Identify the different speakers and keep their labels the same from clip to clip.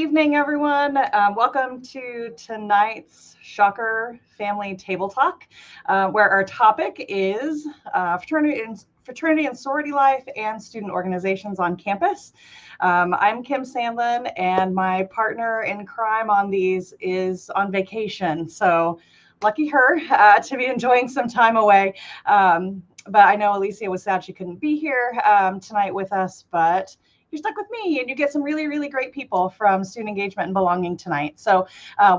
Speaker 1: evening, everyone. Welcome to tonight's Shocker Family Table Talk, where our topic is fraternity and sorority life and student organizations on campus. I'm Kim Sandlin, and my partner in crime on these is on vacation. So lucky her to be enjoying some time away. But I know Alicia was sad she couldn't be here tonight with us, but you're stuck with me and you get some really, really great people from student engagement and belonging tonight. So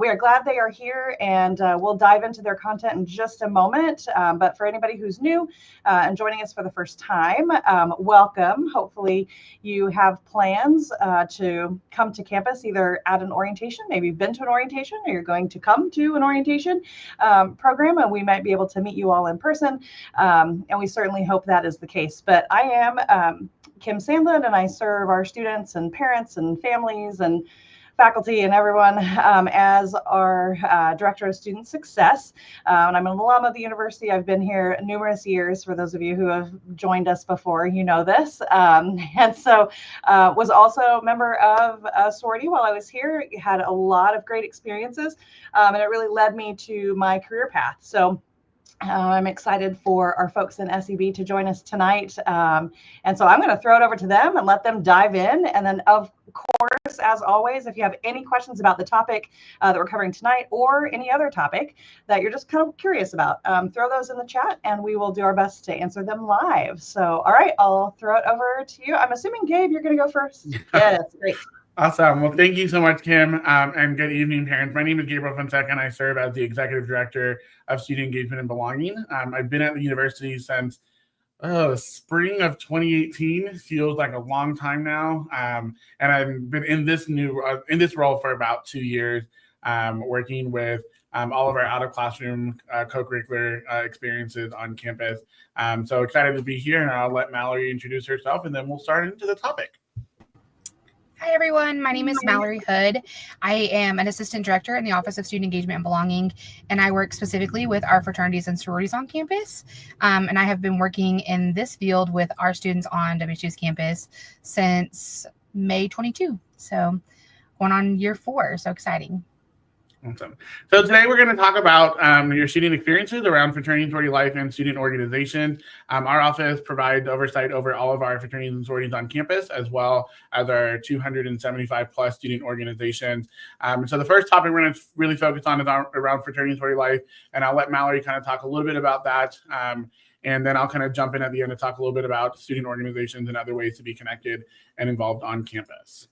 Speaker 1: we are glad they are here, and we'll dive into their content in just a moment. But for anybody who's new and joining us for the first time, welcome. Hopefully you have plans to come to campus either at an orientation, maybe you've been to an orientation, or you're going to come to an orientation program, and we might be able to meet you all in person. And we certainly hope that is the case. But I am Kim Sandlin, and I serve our students and parents and families and faculty and everyone as our Director of Student Success. And I'm an alum of the university. I've been here numerous years. For those of you who have joined us before, you know this. And so was also a member of a sorority while I was here. Had a lot of great experiences, and it really led me to my career path. So I'm excited for our folks in SEB to join us tonight. And so I'm going to throw it over to them and let them dive in. And then, of course, as always, if you have any questions about the topic that we're covering tonight or any other topic that you're just kind of curious about, throw those in the chat and we will do our best to answer them live. So, all right, I'll throw it over to you. I'm assuming, Gabe, you're going to go first. Yes, great.
Speaker 2: Awesome. Well, thank you so much, Kim, and good evening, parents. My name is Gabriel Fonseca, and I serve as the Executive Director of Student Engagement and Belonging. I've been at the university since spring of 2018. Feels like a long time now, and I've been in this role for about 2 years, working with all of our out-of-classroom co-curricular experiences on campus. So excited to be here, and I'll let Mallory introduce herself, and then we'll start into the topic.
Speaker 3: Hi, everyone. My name is Mallory Hood. I am an assistant director in the Office of Student Engagement and Belonging, and I work specifically with our fraternities and sororities on campus. And I have been working in this field with our students on WSU's campus since May 22. So going on year 4. So exciting.
Speaker 2: Awesome. So today we're going to talk about your student experiences around fraternity and sorority life and student organizations. Our office provides oversight over all of our fraternities and sororities on campus, as well as our 275 plus student organizations. So the first topic we're going to really focus on is around fraternity and sorority life, and I'll let Mallory kind of talk a little bit about that. And then I'll kind of jump in at the end to talk a little bit about student organizations and other ways to be connected and involved on campus.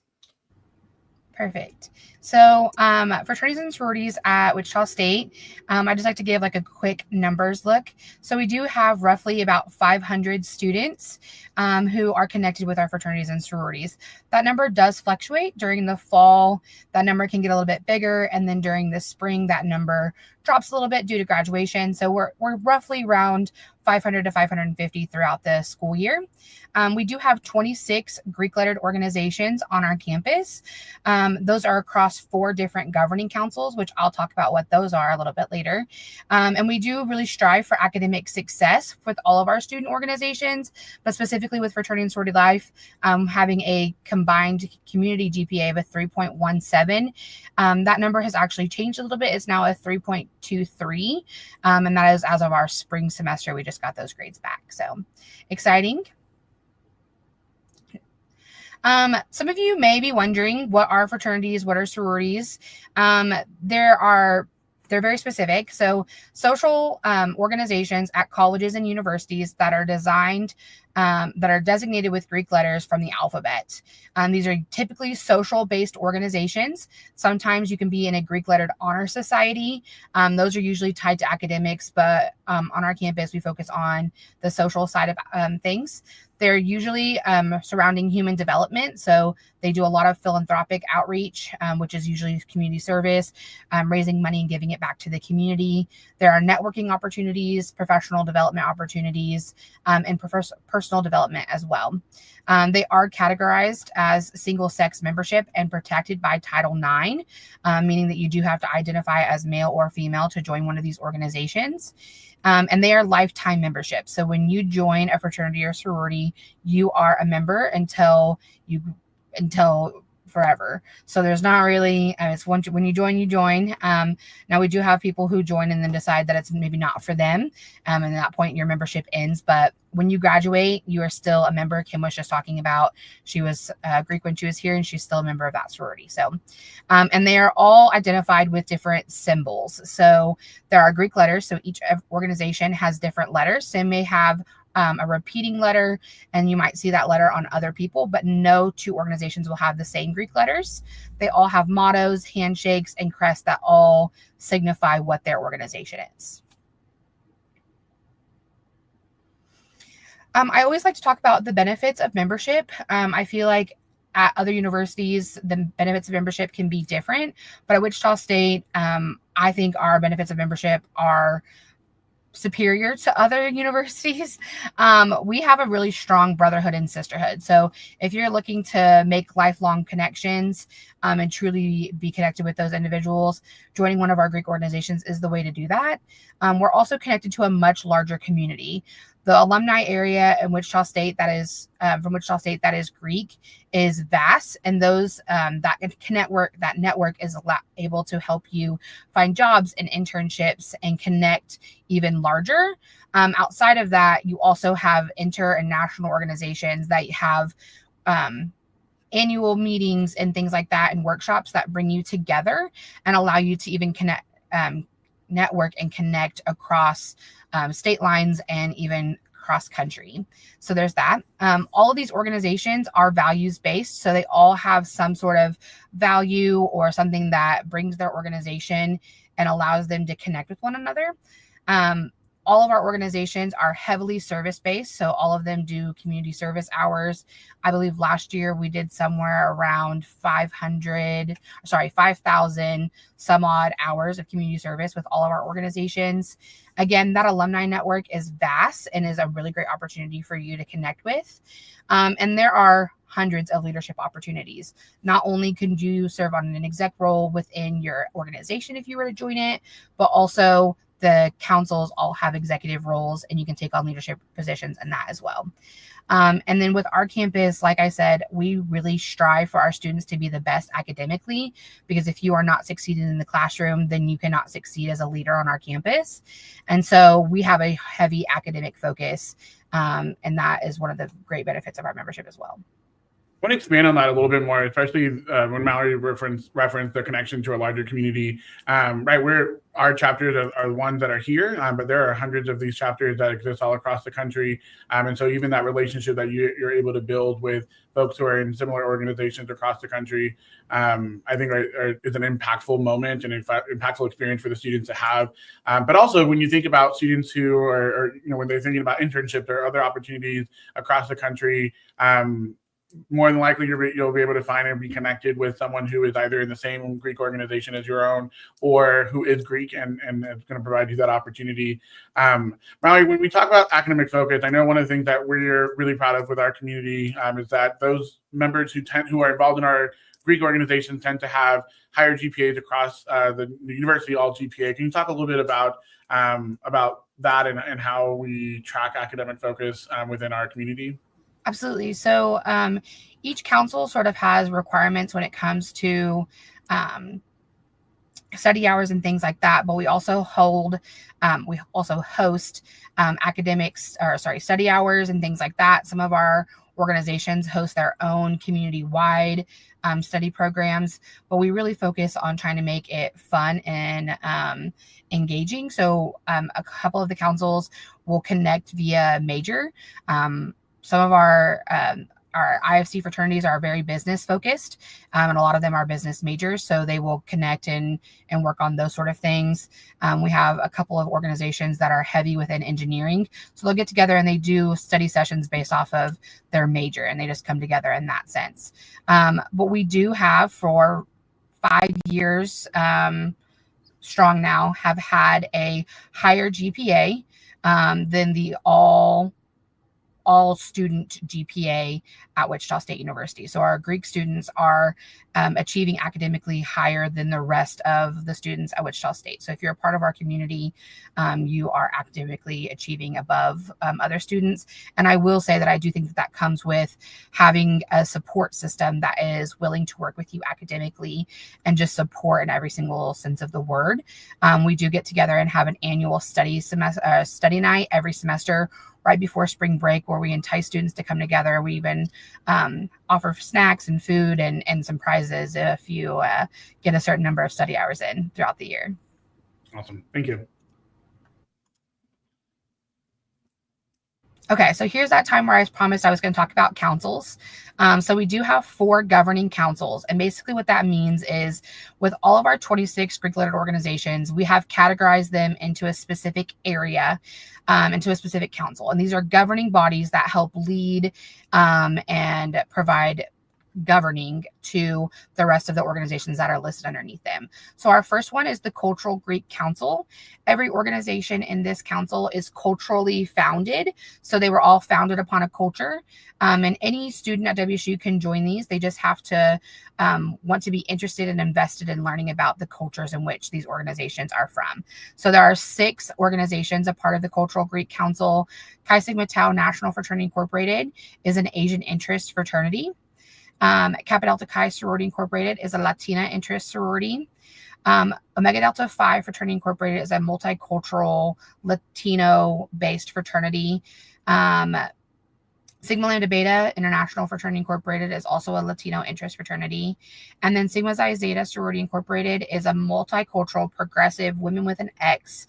Speaker 3: Perfect. So fraternities and sororities at Wichita State, I just like to give like a quick numbers look. So we do have roughly about 500 students who are connected with our fraternities and sororities. That number does fluctuate. During the fall, that number can get a little bit bigger. And then during the spring, that number drops a little bit due to graduation. So we're roughly around 500 to 550 throughout the school year. We do have 26 Greek-lettered organizations on our campus. Those are across 4 different governing councils, which I'll talk about what those are a little bit later. And we do really strive for academic success with all of our student organizations, but specifically with fraternity and sorority life, having a combined community GPA of a 3.17. That number has actually changed a little bit. It's now a 3.23, and that is as of our spring semester. We just got those grades back. So exciting. Some of you may be wondering, what are fraternities? What are sororities? They're very specific. So social organizations at colleges and universities that are designed, that are designated with Greek letters from the alphabet. These are typically social-based organizations. Sometimes you can be in a Greek-lettered honor society. Those are usually tied to academics, but on our campus, we focus on the social side of things. They're usually surrounding human development. So they do a lot of philanthropic outreach, which is usually community service, raising money and giving it back to the community. There are networking opportunities, professional development opportunities, and personal development as well. They are categorized as single-sex membership and protected by Title IX, meaning that you do have to identify as male or female to join one of these organizations. And they are lifetime memberships. So when you join a fraternity or sorority, you are a member until forever. So there's not really, it's when you join, you join. Now we do have people who join and then decide that it's maybe not for them. And at that point your membership ends. But when you graduate, you are still a member. Kim was just talking about, she was Greek when she was here, and she's still a member of that sorority. So, and they are all identified with different symbols. So there are Greek letters. So each organization has different letters. Some may have a repeating letter, and you might see that letter on other people, but no two organizations will have the same Greek letters. They all have mottos, handshakes, and crests that all signify what their organization is. I always like to talk about the benefits of membership. I feel like at other universities, the benefits of membership can be different, but at Wichita State, I think our benefits of membership are superior to other universities. We have a really strong brotherhood and sisterhood. So if you're looking to make lifelong connections and truly be connected with those individuals, joining one of our Greek organizations is the way to do that. We're also connected to a much larger community. The alumni area in Wichita State that is from Wichita State that is Greek is vast, and those that network is able to help you find jobs and internships and connect even larger. Outside of that, you also have inter and national organizations that have annual meetings and things like that, and workshops that bring you together and allow you to even connect, network and connect across state lines and even cross country. So there's that. All of these organizations are values based. So they all have some sort of value or something that brings their organization and allows them to connect with one another. All of our organizations are heavily service-based, so all of them do community service hours. I believe last year we did somewhere around 5,000 some odd hours of community service with all of our organizations. Again, that alumni network is vast and is a really great opportunity for you to connect with. And there are hundreds of leadership opportunities. Not only can you serve on an exec role within your organization if you were to join it, but also the councils all have executive roles, and you can take on leadership positions in that as well. And then with our campus, like I said, we really strive for our students to be the best academically, because if you are not succeeding in the classroom, then you cannot succeed as a leader on our campus. And so we have a heavy academic focus, and that is one of the great benefits of our membership as well.
Speaker 2: I want to expand on that a little bit more, especially when Mallory referenced the connection to a larger community. Right, our chapters are the ones that are here, but there are hundreds of these chapters that exist all across the country. And so even that relationship that you're able to build with folks who are in similar organizations across the country, I think is an impactful moment and impactful experience for the students to have. But also when you think about students who are when they're thinking about internships or other opportunities across the country, more than likely you'll be able to find and be connected with someone who is either in the same Greek organization as your own, or who is Greek and is going to provide you that opportunity. Mallory, when we talk about academic focus, I know one of the things that we're really proud of with our community is that those members who are involved in our Greek organization tend to have higher GPAs across the university all GPA. Can you talk a little bit about that and how we track academic focus within our community?
Speaker 3: Absolutely. So each council sort of has requirements when it comes to study hours and things like that. But we also host study hours and things like that. Some of our organizations host their own community-wide study programs, but we really focus on trying to make it fun and engaging. So a couple of the councils will connect via major. Some of our IFC fraternities are very business focused, and a lot of them are business majors, so they will connect and work on those sort of things. We have a couple of organizations that are heavy within engineering, so they'll get together and they do study sessions based off of their major, and they just come together in that sense. But we do have, for 5 years strong now, have had a higher GPA than the all all student GPA at Wichita State University. So our Greek students are achieving academically higher than the rest of the students at Wichita State. So if you're a part of our community, you are academically achieving above other students. And I will say that I do think that that comes with having a support system that is willing to work with you academically and just support in every single sense of the word. We do get together and have an annual study night every semester right before spring break, where we entice students to come together. We even offer snacks and food and some prizes if you get a certain number of study hours in throughout the year.
Speaker 2: Awesome. Thank you.
Speaker 3: Okay, so here's that time where I promised I was going to talk about councils. So we do have 4 governing councils. And basically what that means is with all of our 26 Greek-lettered organizations, we have categorized them into a specific area, into a specific council. And these are governing bodies that help lead and provide governing to the rest of the organizations that are listed underneath them. So our first one is the Cultural Greek Council. Every organization in this council is culturally founded. So they were all founded upon a culture. And any student at WSU can join these. They just have to want to be interested and invested in learning about the cultures in which these organizations are from. So there are 6 organizations a part of the Cultural Greek Council. Chi Sigma Tau National Fraternity Incorporated is an Asian interest fraternity. Kappa Delta Chi Sorority Incorporated is a Latina interest sorority. Omega Delta Phi Fraternity Incorporated is a multicultural Latino-based fraternity. Sigma Lambda Beta International Fraternity Incorporated is also a Latino interest fraternity. And then Sigma Xi Zeta Sorority Incorporated is a multicultural, progressive, women with an X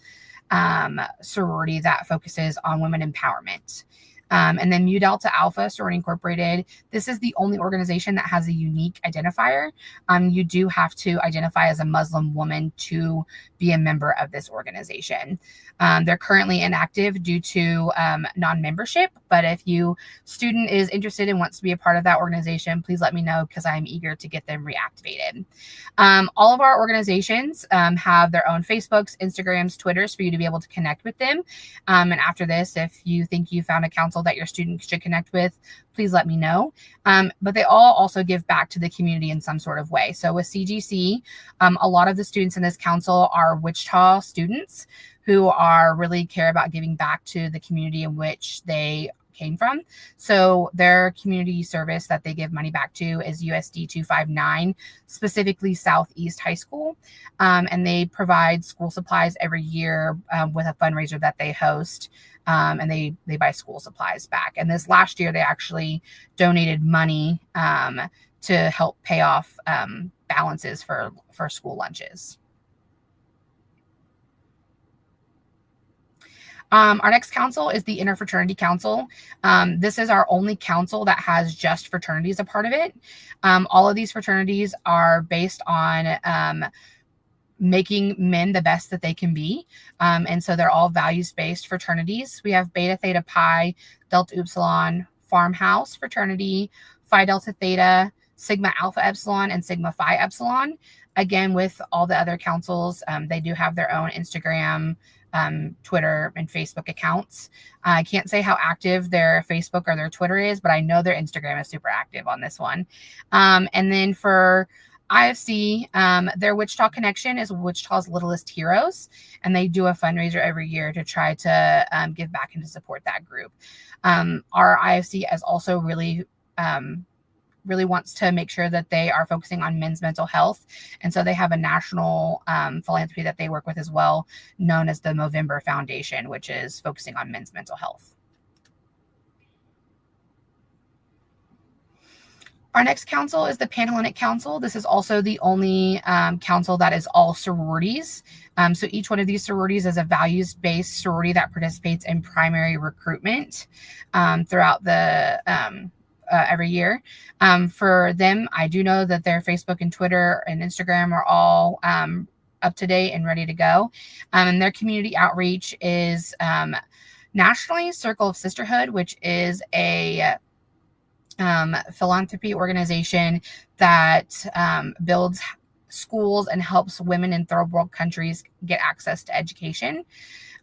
Speaker 3: sorority that focuses on women empowerment. And then Mu Delta Alpha Sorority Incorporated. This is the only organization that has a unique identifier. You do have to identify as a Muslim woman to be a member of this organization. They're currently inactive due to non-membership, but if you student is interested and wants to be a part of that organization, please let me know because I'm eager to get them reactivated. All of our organizations have their own Facebooks, Instagrams, Twitters for you to be able to connect with them. And after this, if you think you found a council that your student should connect with, please let me know. But they all also give back to the community in some sort of way. So with CGC, a lot of the students in this council are Wichita students who are really care about giving back to the community in which they came from. So their community service that they give money back to is USD 259, specifically Southeast High School. And they provide school supplies every year with a fundraiser that they host. And they buy school supplies back. And this last year, they actually donated money to help pay off balances for school lunches. Our next council is the Interfraternity Council. This is our only council that has just fraternities a part of it. All of these fraternities are based on making men the best that they can be. And so they're all values-based fraternities. We have Beta Theta Pi, Delta Upsilon, Farmhouse Fraternity, Phi Delta Theta, Sigma Alpha Epsilon, and Sigma Phi Epsilon. Again, with all the other councils, they do have their own Instagram, Twitter, and Facebook accounts. I can't say how active their Facebook or their Twitter is, but I know their Instagram is super active on this one. And then for IFC, their Wichita connection is Wichita's Littlest Heroes, and they do a fundraiser every year to try to give back and to support that group. Our IFC is also really wants to make sure that they are focusing on men's mental health, and so they have a national philanthropy that they work with as well, known as the Movember Foundation, which is focusing on men's mental health. Our next council is the Panhellenic Council. This is also the only council that is all sororities. So each one of these sororities is a values-based sorority that participates in primary recruitment throughout the every year. For them, I do know that their Facebook and Twitter and Instagram are all up to date and ready to go. And their community outreach is nationally Circle of Sisterhood, which is a philanthropy organization that builds schools and helps women in third world countries get access to education.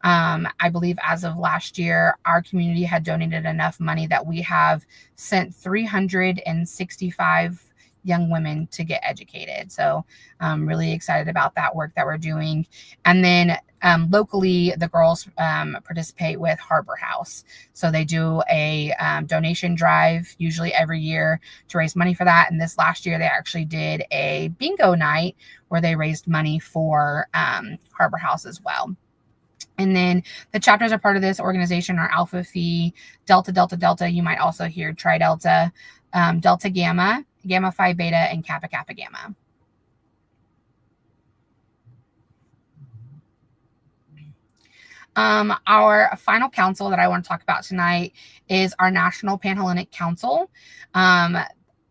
Speaker 3: I believe as of last year, our community had donated enough money that we have sent 365 young women to get educated. So I'm really excited about that work that we're doing. And then locally, the girls participate with Harbor House. So they do a donation drive usually every year to raise money for that. And this last year, they actually did a bingo night where they raised money for Harbor House as well. And then the chapters are part of this organization are Alpha Phi, Delta Delta Delta. You might also hear Tri Delta, Delta Gamma, Gamma Phi Beta, and Kappa Kappa Gamma. Our final council that I want to talk about tonight is our National Panhellenic Council,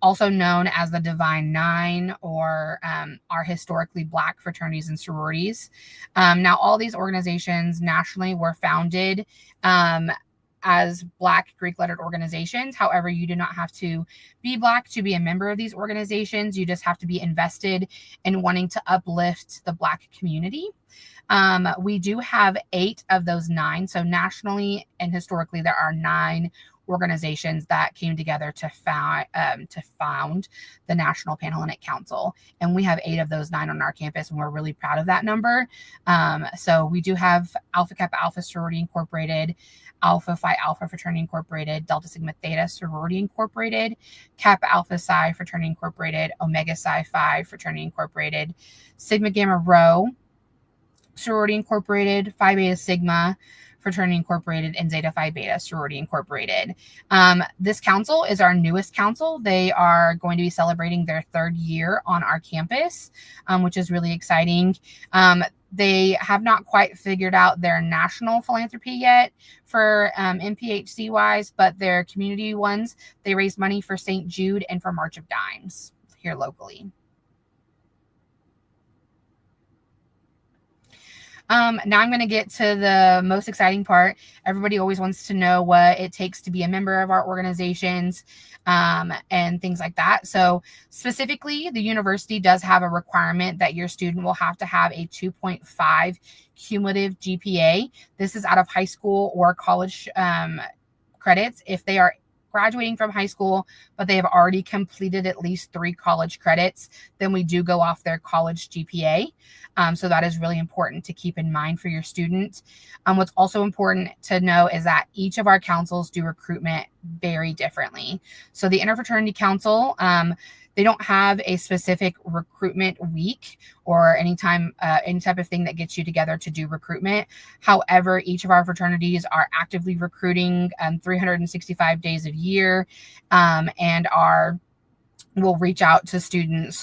Speaker 3: also known as the Divine Nine, or our historically Black fraternities and sororities. Now, all these organizations nationally were founded as Black Greek-lettered organizations. However, you do not have to be Black to be a member of these organizations. You just have to be invested in wanting to uplift the Black community. We do have 8 of those 9. So nationally and historically, there are 9 organizations that came together to found the National Panhellenic Council. And we have 8 of those 9 on our campus, and we're really proud of that number. So we do have Alpha Kappa Alpha Sorority Incorporated, Alpha Phi Alpha Fraternity Incorporated, Delta Sigma Theta Sorority Incorporated, Kappa Alpha Psi Fraternity Incorporated, Omega Psi Phi Fraternity Incorporated, Sigma Gamma Rho Sorority Incorporated, Phi Beta Sigma Fraternity Incorporated, and Zeta Phi Beta Sorority Incorporated. This council is our newest council. They are going to be celebrating their 3rd year on our campus, which is really exciting. They have not quite figured out their national philanthropy yet for NPHC wise, but their community ones, they raise money for St. Jude and for March of Dimes here locally. Now I'm going to get to the most exciting part. Everybody always wants to know what it takes to be a member of our organizations and things like that. So specifically, the university does have a requirement that your student will have to have a 2.5 cumulative GPA. This is out of high school or college credits. If they are graduating from high school, but they have already completed at least 3 college credits, then we do go off their college GPA. So that is really important to keep in mind for your student. What's also important to know is that each of our councils do recruitment very differently. So the Interfraternity Council, they don't have a specific recruitment week or any type of thing that gets you together to do recruitment. However, each of our fraternities are actively recruiting 365 days a year and will reach out to students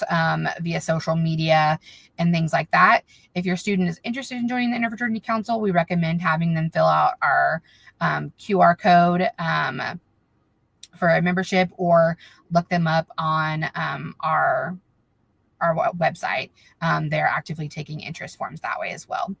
Speaker 3: via social media and things like that. If your student is interested in joining the Interfraternity Council, we recommend having them fill out our QR code for a membership, or look them up on our website. They're actively taking interest forms that way as well.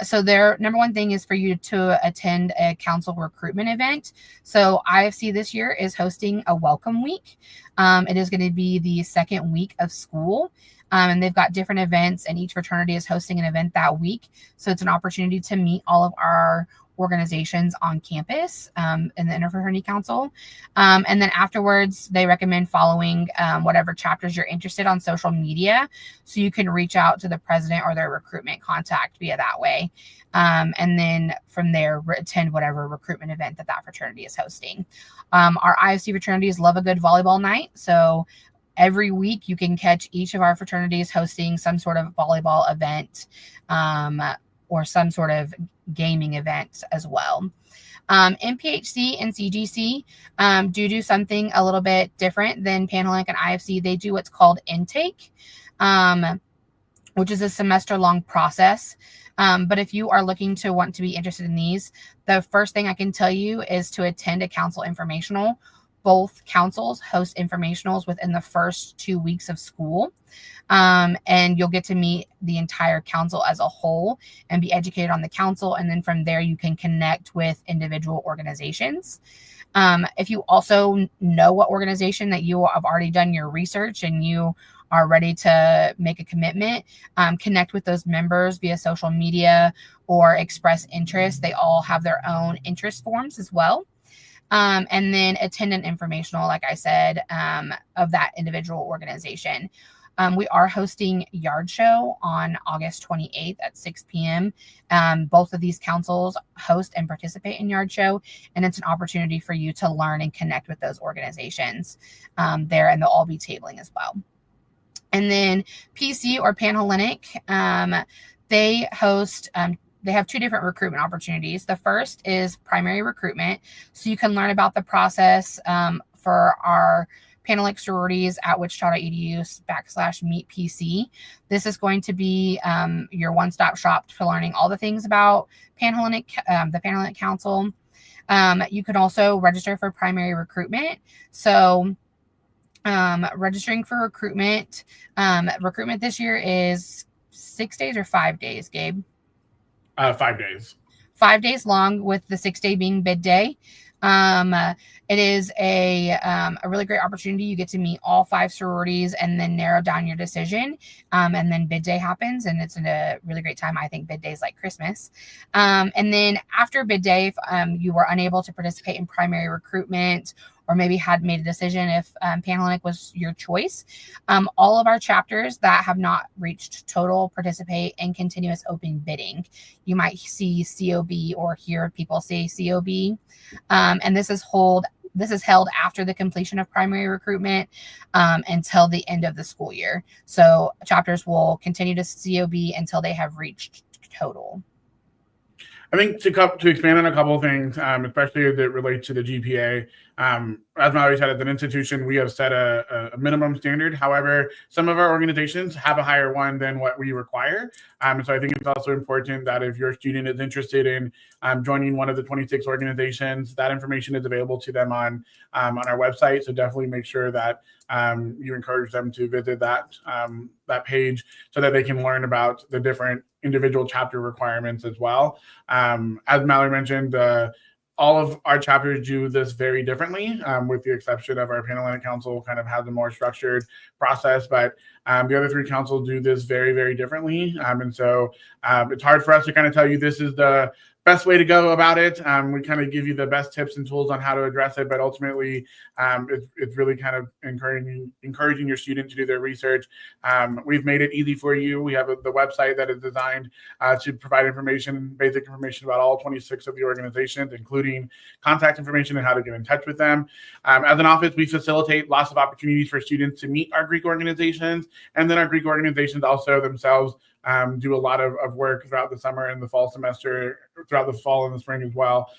Speaker 3: So their number one thing is for you to attend a council recruitment event. So IFC this year is hosting a welcome week. It is going to be the 2nd week of school. And they've got different events, and each fraternity is hosting an event that week. So it's an opportunity to meet all of our organizations on campus in the Interfraternity Council. And then afterwards, they recommend following whatever chapters you're interested on social media, so you can reach out to the president or their recruitment contact via that way. And then from there, attend whatever recruitment event that fraternity is hosting. Our IFC fraternities love a good volleyball night. So every week you can catch each of our fraternities hosting some sort of volleyball event or some sort of gaming event as well. NPHC and CGC do something a little bit different than Panhellenic and IFC. They do what's called intake, which is a semester-long process. But if you are looking to want to be interested in these, the first thing I can tell you is to attend a council informational. Both councils host informationals within the first 2 weeks of school. And you'll get to meet the entire council as a whole and be educated on the council. And then from there, you can connect with individual organizations. If you also know what organization that you have already done your research and you are ready to make a commitment, connect with those members via social media or express interest. They all have their own interest forms as well. And then attend an informational, like I said, of that individual organization. We are hosting Yard Show on August 28th at 6 p.m. Both of these councils host and participate in Yard Show, and it's an opportunity for you to learn and connect with those organizations there, and they'll all be tabling as well. And then PC or Panhellenic, they host they have two different recruitment opportunities. The first is primary recruitment. So you can learn about the process for our Panhellenic sororities at wichita.edu/meetpc. This is going to be your one-stop shop for learning all the things about Panhellenic, the Panhellenic Council. You can also register for primary recruitment. So registering for recruitment this year is 6 days or 5 days, Gabe?
Speaker 2: 5 days.
Speaker 3: 5 days long, with the 6th day being bid day. It is a really great opportunity. You get to meet all 5 sororities and then narrow down your decision. And then bid day happens, and it's a really great time. I think bid day is like Christmas. And then after bid day, if you were unable to participate in primary recruitment, or maybe had made a decision if Panhellenic was your choice, all of our chapters that have not reached total participate in continuous open bidding. You might see COB or hear people say COB. And this is held after the completion of primary recruitment until the end of the school year. So chapters will continue to COB until they have reached total.
Speaker 2: I think to expand on a couple of things, especially that relate to the GPA, as Mallory said, as an institution, we have set a minimum standard. However, some of our organizations have a higher one than what we require. So I think it's also important that if your student is interested in joining one of the 26 organizations, that information is available to them on our website. So definitely make sure that you encourage them to visit that page so that they can learn about the different individual chapter requirements as well. As Mallory mentioned, all of our chapters do this very differently, with the exception of our Panhellenic Council kind of has a more structured process, but the other 3 councils do this very, very differently. And so it's hard for us to kind of tell you this is the best way to go about it. We kind of give you the best tips and tools on how to address it, but ultimately it's really kind of encouraging your student to do their research. We've made it easy for you. We have the website that is designed to provide basic information about all 26 of the organizations, including contact information and how to get in touch with them. As an office, we facilitate lots of opportunities for students to meet our Greek organizations, and then our Greek organizations also themselves do a lot of work throughout the summer and the fall semester, throughout the fall and the spring as well,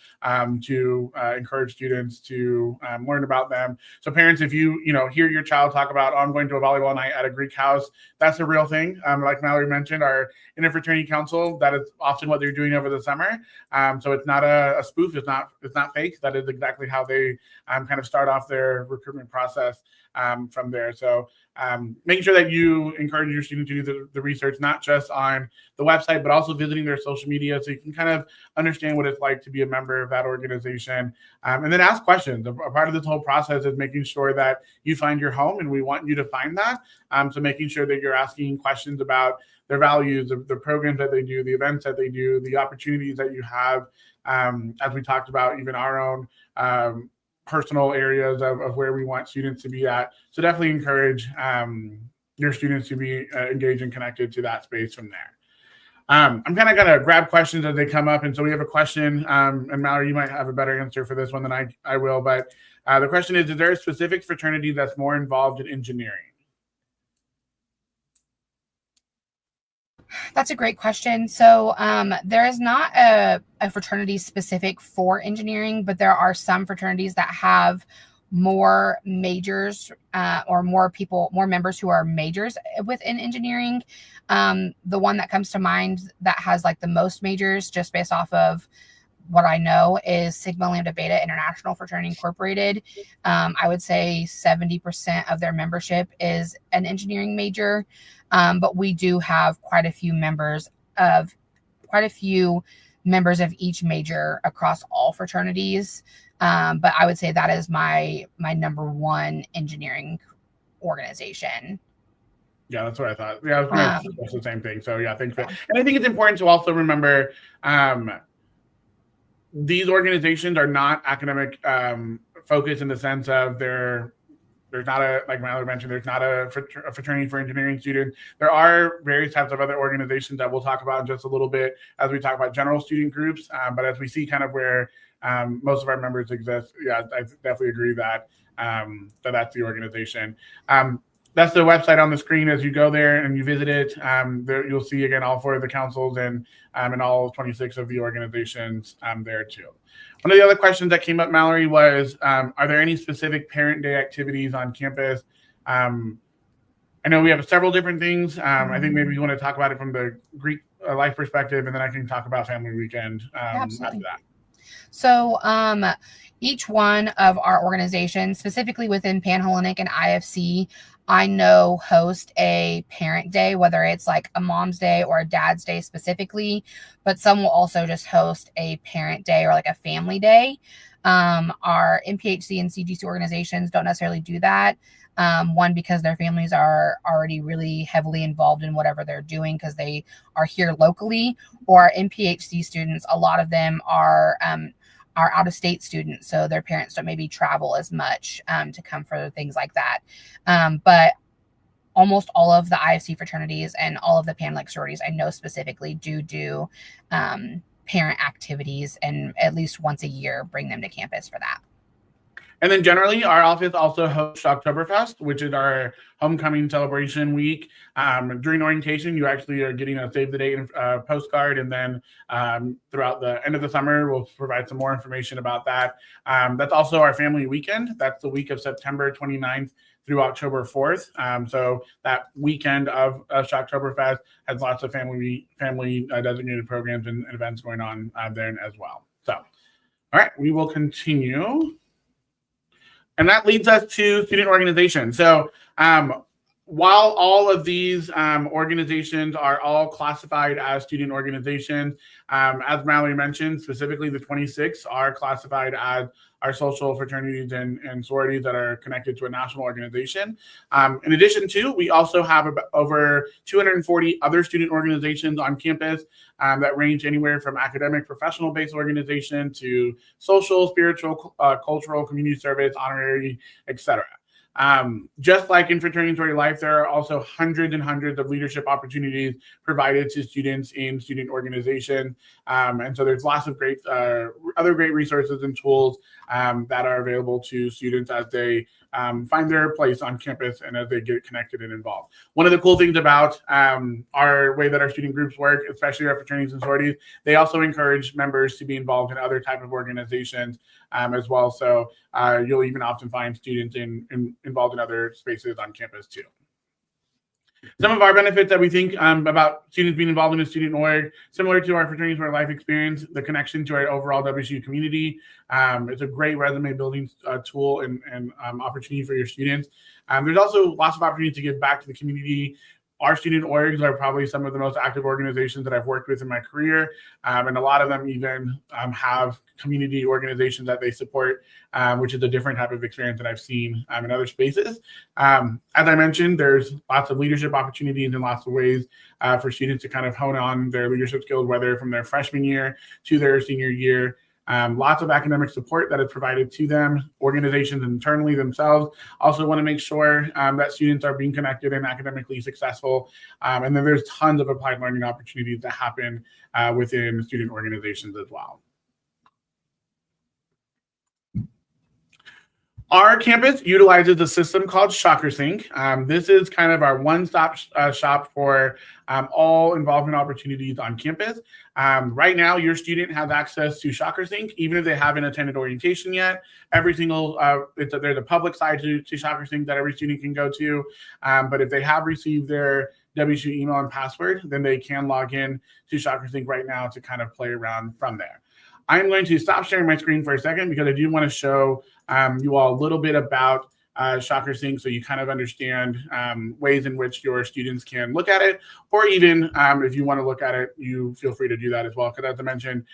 Speaker 2: to encourage students to learn about them. So parents, if you hear your child talk about, I'm going to a volleyball night at a Greek house, that's a real thing. Like Mallory mentioned, our interfraternity council, that is often what they're doing over the summer. So it's not a spoof, it's not fake. That is exactly how they kind of start off their recruitment process from there. So making sure that you encourage your student to do the research, not just on the website, but also visiting their social media so you can kind of understand what it's like to be a member of that organization. And then ask questions. A part of this whole process is making sure that you find your home, and we want you to find that. So making sure that you're asking questions about their values, the programs that they do, the events that they do, the opportunities that you have, as we talked about, even our own personal areas of where we want students to be at. So definitely encourage your students to be engaged and connected to that space from there. I'm kind of going to grab questions as they come up. And so we have a question, and Mallory, you might have a better answer for this one than I will. But the question is there a specific fraternity that's more involved in engineering?
Speaker 3: That's a great question. So there is not a fraternity specific for engineering, but there are some fraternities that have more majors or more members who are majors within engineering. The one that comes to mind that has like the most majors, just based off of what I know, is Sigma Lambda Beta International Fraternity Incorporated. I would say 70% of their membership is an engineering major, but we do have quite a few members of each major across all fraternities. But I would say that is my number one engineering organization.
Speaker 2: Yeah, that's what I thought. Yeah, I was going to suggest the same thing. So yeah, thanks for
Speaker 3: Yeah.
Speaker 2: that. And I think it's important to also remember these organizations are not academic focused in the sense of there's not a, like Mallory mentioned, there's not a fraternity for engineering students. There are various types of other organizations that we'll talk about in just a little bit as we talk about general student groups. But as we see kind of where most of our members exist, yeah, I definitely agree that that's the organization. That's the website on the screen as you go there and you visit it. You'll see, again, all 4 of the councils and all 26 of the organizations there too. One of the other questions that came up, Mallory, was, are there any specific Parent Day activities on campus? I know we have several different things. I think maybe you want to talk about it from the Greek life perspective, and then I can talk about Family Weekend after that.
Speaker 3: So each one of our organizations, specifically within Panhellenic and IFC, I know host a parent day, whether it's like a mom's day or a dad's day specifically, but some will also just host a parent day or like a family day. Our MPHC and CGC organizations don't necessarily do that. One, because their families are already really heavily involved in whatever they're doing because they are here locally, or MPHC students, a lot of them are out-of-state students, so their parents don't maybe travel as much to come for things like that. But almost all of the IFC fraternities and all of the Panhellenic sororities, I know specifically, do parent activities, and at least once a year bring them to campus for that.
Speaker 2: And then generally, our office also hosts Oktoberfest, which is our homecoming celebration week. During orientation, you actually are getting a save the date postcard, and then throughout the end of the summer, we'll provide some more information about that. That's also our family weekend. That's the week of September 29th through October 4th. So that weekend of Oktoberfest has lots of family designated programs and events going on there as well. So, all right, we will continue. And that leads us to student organizations. So while all of these organizations are all classified as student organizations, as Mallory mentioned, specifically the 26 are classified as our social fraternities and sororities that are connected to a national organization. In addition to, we also have over 240 other student organizations on campus that range anywhere from academic, professional-based organization to social, spiritual, cultural, community service, honorary, etc. Just like in fraternity and sorority life, there are also hundreds and hundreds of leadership opportunities provided to students in student organizations. And so there's lots of great other great resources and tools that are available to students as they find their place on campus and as they get connected and involved. One of the cool things about our way that our student groups work, especially our fraternities and sororities, they also encourage members to be involved in other type of organizations as well. So you'll even often find students involved in other spaces on campus too. Some of our benefits that we think about students being involved in a student org, similar to our fraternities for life experience, the connection to our overall WSU community. It's a great resume building tool and opportunity for your students. There's also lots of opportunities to give back to the community. Our student orgs are probably some of the most active organizations that I've worked with in my career. And a lot of them even have community organizations that they support, which is a different type of experience that I've seen in other spaces. As I mentioned, there's lots of leadership opportunities and lots of ways for students to kind of hone on their leadership skills, whether from their freshman year to their senior year. Lots of academic support that is provided to them. Organizations internally themselves also want to make sure that students are being connected and academically successful. And then there's tons of applied learning opportunities that happen within student organizations as well. Our campus utilizes a system called ShockerSync. This is kind of our one-stop shop for all involvement opportunities on campus. Right now, your student has access to ShockerSync, even if they haven't attended orientation yet. Every single, there's a public side to ShockerSync that every student can go to. But if they have received their WSU email and password, then they can log in to ShockerSync right now to kind of play around from there. I'm going to stop sharing my screen for a second because I do want to show you all a little bit about ShockerSync so you kind of understand ways in which your students can look at it, or even if you want to look at it, you feel free to do that as well. Because as I mentioned,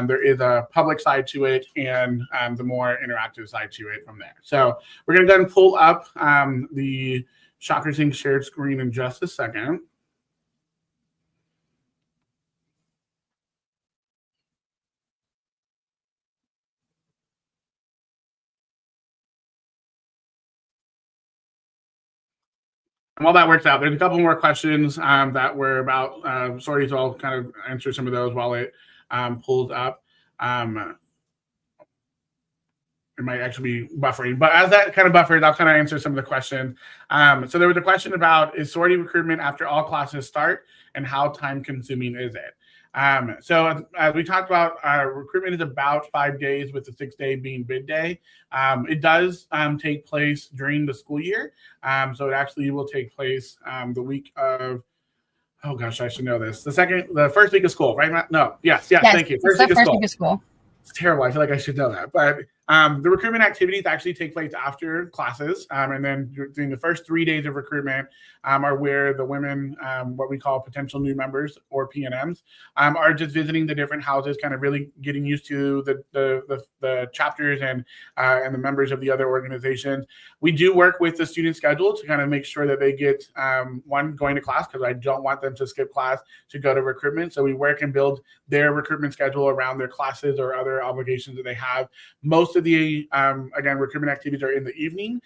Speaker 2: there is a public side to it and the more interactive side to it from there. So we're going to go ahead and pull up the ShockerSync shared screen in just a second. And while that works out, there's a couple more questions that were about sororities, so I'll kind of answer some of those while it pulls up. It might actually be buffering, but as that kind of buffers, I'll kind of answer some of the questions. So there was a question about, is sorority recruitment after all classes start, and how time consuming is it? So as we talked about, recruitment is about 5 days, with the 6th day being bid day. It does take place during the school year. So it actually will take place the week of, oh gosh, I should know this. The first week of school, right, Matt? No, yes, thank you.
Speaker 3: First week of school.
Speaker 2: It's terrible. I feel like I should know that. But the recruitment activities actually take place after classes. And then during the first 3 days of recruitment are where the women, what we call potential new members, or PNMs, are just visiting the different houses, kind of really getting used to the chapters and the members of the other organizations. We do work with the student schedule to kind of make sure that they get, one, going to class, because I don't want them to skip class to go to recruitment. So we work and build their recruitment schedule around their classes or other obligations that they have. Most of the, again, recruitment activities are in the evening,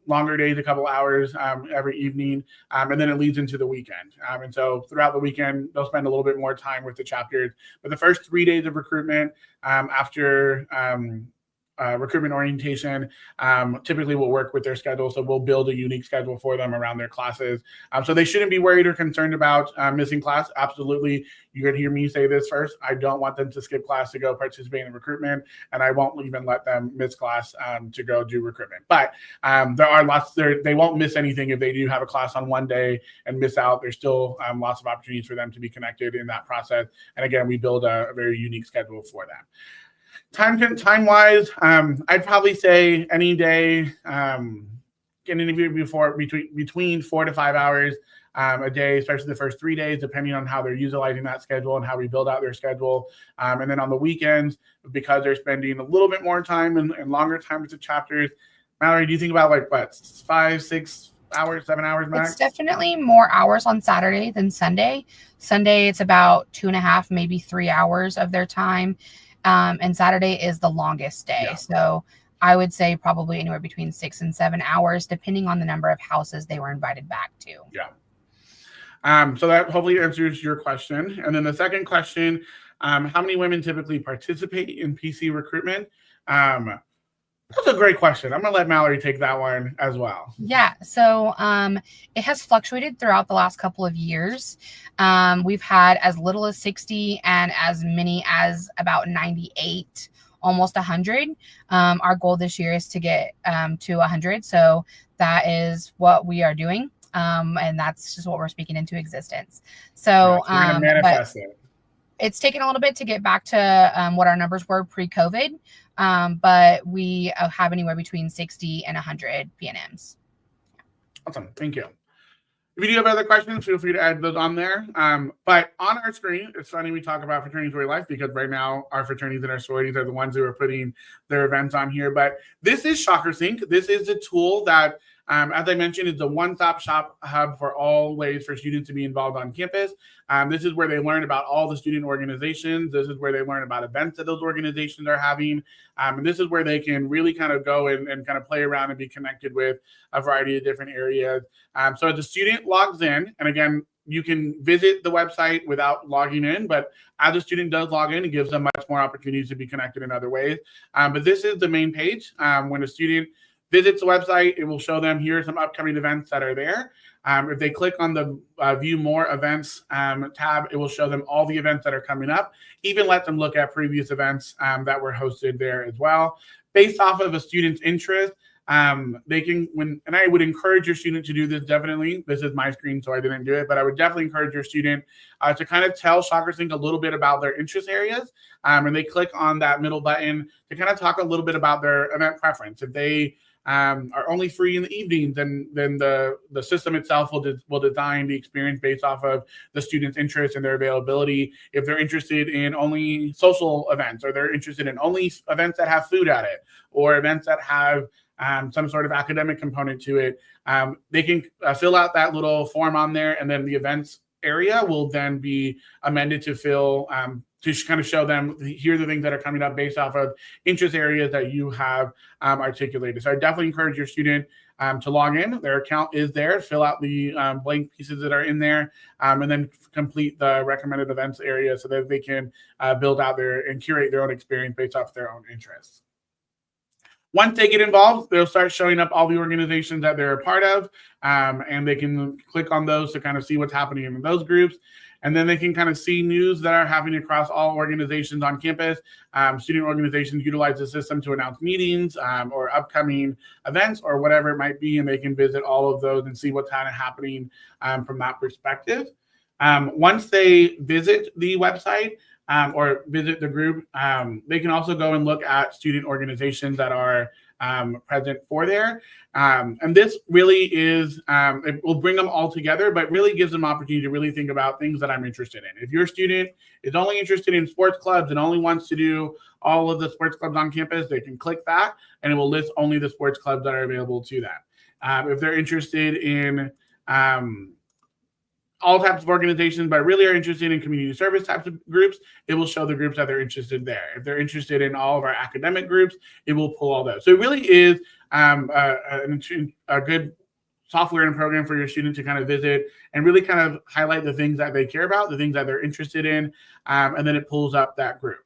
Speaker 2: longer days, a couple hours every evening, and then it leads into the weekend. And so throughout the weekend, they'll spend a little bit more time with the chapters. But the first 3 days of recruitment after recruitment orientation, typically we'll work with their schedule. So we'll build a unique schedule for them around their classes. So they shouldn't be worried or concerned about missing class. Absolutely. You're going to hear me say this first. I don't want them to skip class to go participate in recruitment, and I won't even let them miss class to go do recruitment. But there are lots there. They won't miss anything if they do have a class on one day and miss out. There's still lots of opportunities for them to be connected in that process. And again, we build a very unique schedule for them. Time-wise, I'd probably say any day, get an interview between 4 to 5 hours a day, especially the first 3 days, depending on how they're utilizing that schedule and how we build out their schedule. And then on the weekends, because they're spending a little bit more time and longer time with the chapters. Mallory, do you think about 5, 6 hours, 7 hours max?
Speaker 3: It's definitely more hours on Saturday than Sunday. Sunday, it's about 2.5, maybe 3 hours of their time. And Saturday is the longest day. Yeah. So I would say probably anywhere between 6 and 7 hours, depending on the number of houses they were invited back to.
Speaker 2: Yeah. So that hopefully answers your question. And then the second question, how many women typically participate in PC recruitment? That's a great question. I'm going to let Mallory take that one as well.
Speaker 3: Yeah. So it has fluctuated throughout the last couple of years. We've had as little as 60 and as many as about 98, almost 100. Our goal this year is to get to 100. So that is what we are doing. And that's just what we're speaking into existence. So,
Speaker 2: we're going to manifest it.
Speaker 3: It's taken a little bit to get back to what our numbers were pre-COVID, but we have anywhere between 60 and 100 PNMs.
Speaker 2: Awesome. Thank you. If you do have other questions, feel free to add those on there. But on our screen, it's funny we talk about fraternity sorority life, because right now our fraternities and our sororities are the ones who are putting their events on here. But this is ShockerSync. This is a tool that, as I mentioned, is a one-stop shop hub for all ways for students to be involved on campus. This is where they learn about all the student organizations. This is where they learn about events that those organizations are having. And this is where they can really kind of go and kind of play around and be connected with a variety of different areas. So as a student logs in, and again, you can visit the website without logging in, but as a student does log in, it gives them much more opportunities to be connected in other ways. But this is the main page. When a student visits the website, it will show them here are some upcoming events that are there. If they click on the View More Events tab, it will show them all the events that are coming up, even let them look at previous events that were hosted there as well. Based off of a student's interest, they can, and I would encourage your student to do this definitely. This is my screen, so I didn't do it, but I would definitely encourage your student to kind of tell ShockerSync a little bit about their interest areas. And they click on that middle button to kind of talk a little bit about their event preference. If they are only free in the evenings, then the system itself will design the experience based off of the student's interest and their availability. If they're interested in only social events, or they're interested in only events that have food at it, or events that have some sort of academic component to it, they can fill out that little form on there, and then the events area will then be amended to fill to kind of show them, here are the things that are coming up based off of interest areas that you have articulated. So I definitely encourage your student to log in. Their account is there, fill out the blank pieces that are in there, and then complete the recommended events area so that they can build out and curate their own experience based off their own interests. Once they get involved, they'll start showing up all the organizations that they're a part of, and they can click on those to kind of see what's happening in those groups. And then they can kind of see news that are happening across all organizations on campus. Student organizations utilize the system to announce meetings or upcoming events or whatever it might be, and they can visit all of those and see what's kind of happening from that perspective. Once they visit the website, or visit the group, they can also go and look at student organizations that are present for there. And this really is, it will bring them all together, but really gives them opportunity to really think about things that I'm interested in. If your student is only interested in sports clubs and only wants to do all of the sports clubs on campus, they can click that and it will list only the sports clubs that are available to them. If they're interested in all types of organizations, but really are interested in community service types of groups, it will show the groups that they're interested in there. If they're interested in all of our academic groups, it will pull all those. So it really is a good software and program for your student to kind of visit and really kind of highlight the things that they care about, the things that they're interested in, and then it pulls up that group.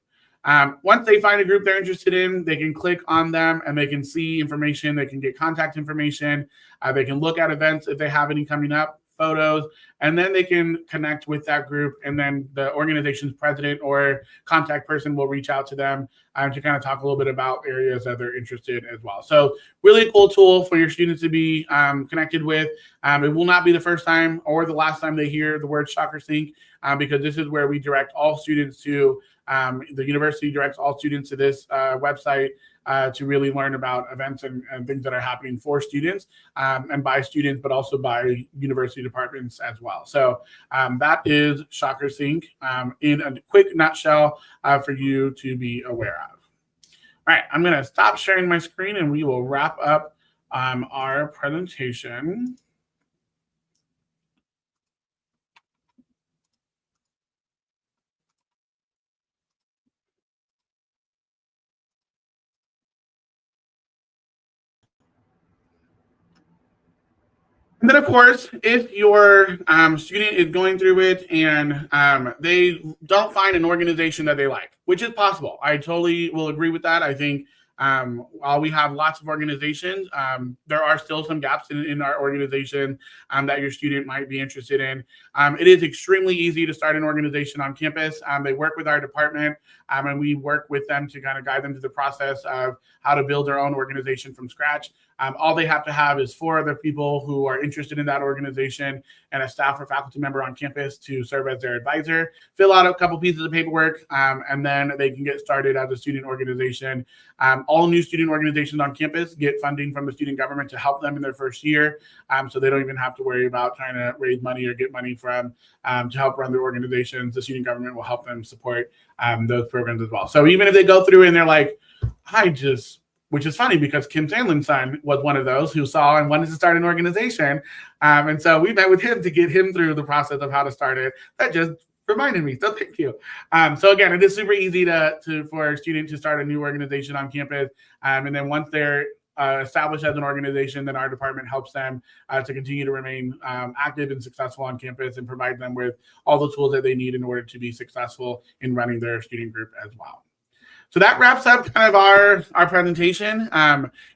Speaker 2: Once they find a group they're interested in, they can click on them and they can see information, they can get contact information, they can look at events if they have any coming up, photos, and then they can connect with that group, and then the organization's president or contact person will reach out to them to kind of talk a little bit about areas that they're interested in as well. So really cool tool for your students to be connected with. It will not be the first time or the last time they hear the word ShockerSync, because this is where we direct all students to, the university directs all students to this website to really learn about events and things that are happening for students and by students, but also by university departments as well. So that is ShockerSync in a quick nutshell for you to be aware of. All right, I'm going to stop sharing my screen and we will wrap up our presentation. And then, of course, if your student is going through it and they don't find an organization that they like, which is possible, I totally will agree with that. I think while we have lots of organizations, there are still some gaps in our organization that your student might be interested in. It is extremely easy to start an organization on campus. They work with our department, and we work with them to kind of guide them through the process of how to build their own organization from scratch. All they have to have is 4 other people who are interested in that organization and a staff or faculty member on campus to serve as their advisor, fill out a couple pieces of paperwork, and then they can get started as a student organization. All new student organizations on campus get funding from the student government to help them in their first year, so they don't even have to worry about trying to raise money or get money from to help run their organizations. The student government will help them support those programs as well. So even if they go through and they're like, which is funny because Kim Sandlin's son was one of those who saw and wanted to start an organization. And so we met with him to get him through the process of how to start it. That just reminded me. So thank you. So again, it is super easy for a student to start a new organization on campus. And then once they're established as an organization, then our department helps them to continue to remain active and successful on campus and provide them with all the tools that they need in order to be successful in running their student group as well. So that wraps up kind of our presentation.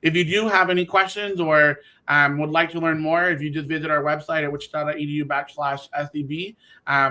Speaker 2: If you do have any questions or would like to learn more, if you just visit our website at wichita.edu/SDB,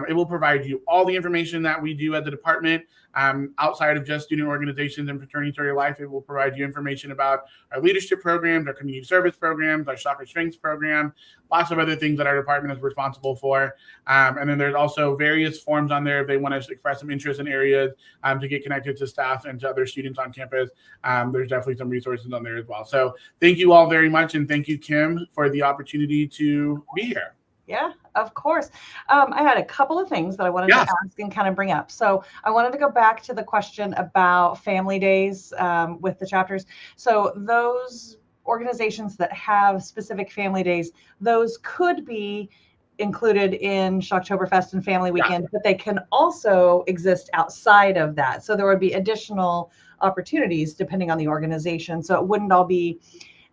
Speaker 2: it will provide you all the information that we do as a department. Outside of just student organizations and fraternity story life, it will provide you information about our leadership programs, our community service programs, our Shocker Strengths program, lots of other things that our department is responsible for. And then there's also various forms on there if they want to express some interest in areas to get connected to staff and to other students on campus. There's definitely some resources on there as well. So thank you all very much. And thank you, Kim, for the opportunity to be here.
Speaker 1: Yeah, of course. I had a couple of things that I wanted to ask and kind of bring up. So I wanted to go back to the question about family days with the chapters. So those organizations that have specific family days, those could be included in Shocktoberfest and Family Weekend, but they can also exist outside of that. So there would be additional opportunities depending on the organization. So it wouldn't all be,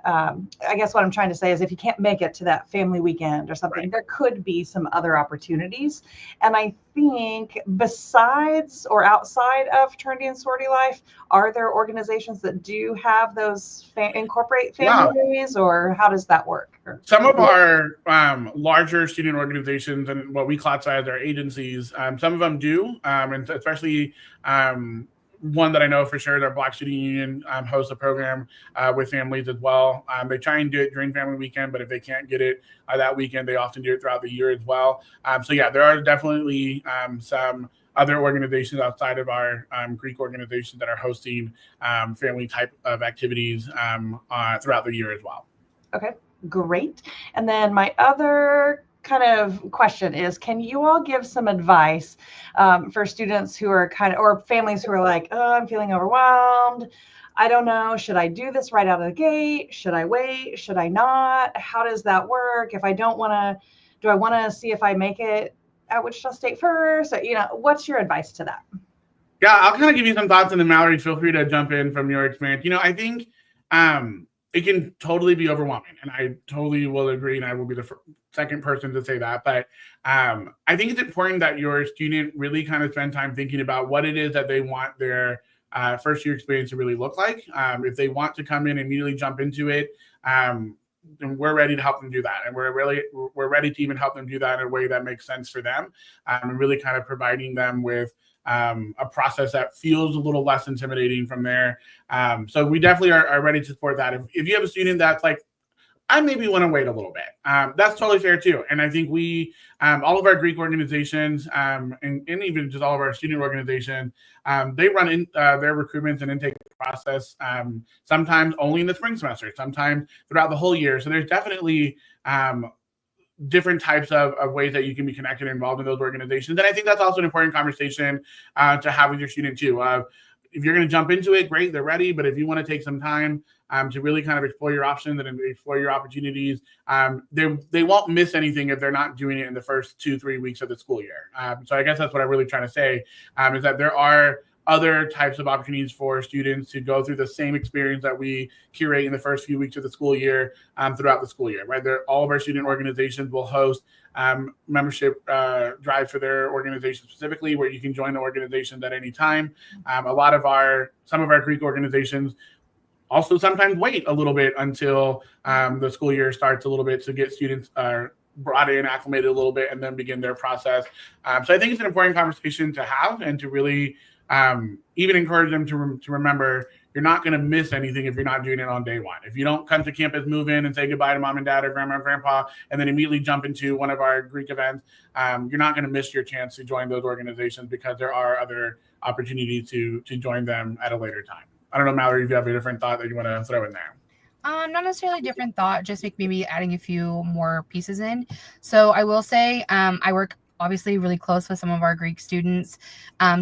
Speaker 1: I guess what I'm trying to say is if you can't make it to that family weekend or something, there could be some other opportunities. And I think besides or outside of fraternity and sorority life, are there organizations that do have those incorporate family days, or how does that work?
Speaker 2: Some of our larger student organizations and what we classify as our agencies, some of them do, and especially one that I know for sure, their Black Student Union hosts a program with families as well. They try and do it during Family Weekend, but if they can't get it that weekend, they often do it throughout the year as well. So yeah, there are definitely some other organizations outside of our Greek organizations that are hosting family type of activities throughout the year as well.
Speaker 1: Okay, great. And then my other kind of question is, can you all give some advice for students who are or families who are like, oh, I'm feeling overwhelmed. I don't know. Should I do this right out of the gate? Should I wait? Should I not? How does that work? If I don't want to, do I want to see if I make it at Wichita State first? What's your advice to that?
Speaker 2: Yeah, I'll kind of give you some thoughts, and then Mallory, feel free to jump in from your experience. I think it can totally be overwhelming, and I totally will agree, and I will be the second person to say that. But I think it's important that your student really kind of spend time thinking about what it is that they want their first year experience to really look like. If they want to come in and immediately jump into it, then we're ready to help them do that, and we're ready to even help them do that in a way that makes sense for them, and really kind of providing them with a process that feels a little less intimidating from there. So we definitely are ready to support that. If you have a student that's like, I maybe want to wait a little bit, that's totally fair too. And I think we, all of our Greek organizations, and even just all of our student organizations, they run in their recruitment and intake process sometimes only in the spring semester, sometimes throughout the whole year. So there's definitely different types of ways that you can be connected and involved in those organizations. And I think that's also an important conversation to have with your student too. If you're going to jump into it, great, they're ready. But if you want to take some time to really kind of explore your options and explore your opportunities, they won't miss anything if they're not doing it in the first 2-3 weeks of the school year. So I guess that's what I'm really trying to say, is that there are other types of opportunities for students to go through the same experience that we curate in the first few weeks of the school year throughout the school year, right? All of our student organizations will host membership drive for their organization specifically, where you can join the organizations at any time. Some of our Greek organizations also sometimes wait a little bit until the school year starts a little bit to get students brought in, acclimated a little bit, and then begin their process. So I think it's an important conversation to have, and to really even encourage them to remember you're not going to miss anything if you're not doing it on day one. If you don't come to campus, move in, and say goodbye to mom and dad or grandma and grandpa, and then immediately jump into one of our Greek events, you're not going to miss your chance to join those organizations, because there are other opportunities to join them at a later time. I don't know, Mallory, if you have a different thought that you want to throw in there.
Speaker 3: Not necessarily a different thought, just maybe adding a few more pieces in. So I will say I work obviously really close with some of our Greek students.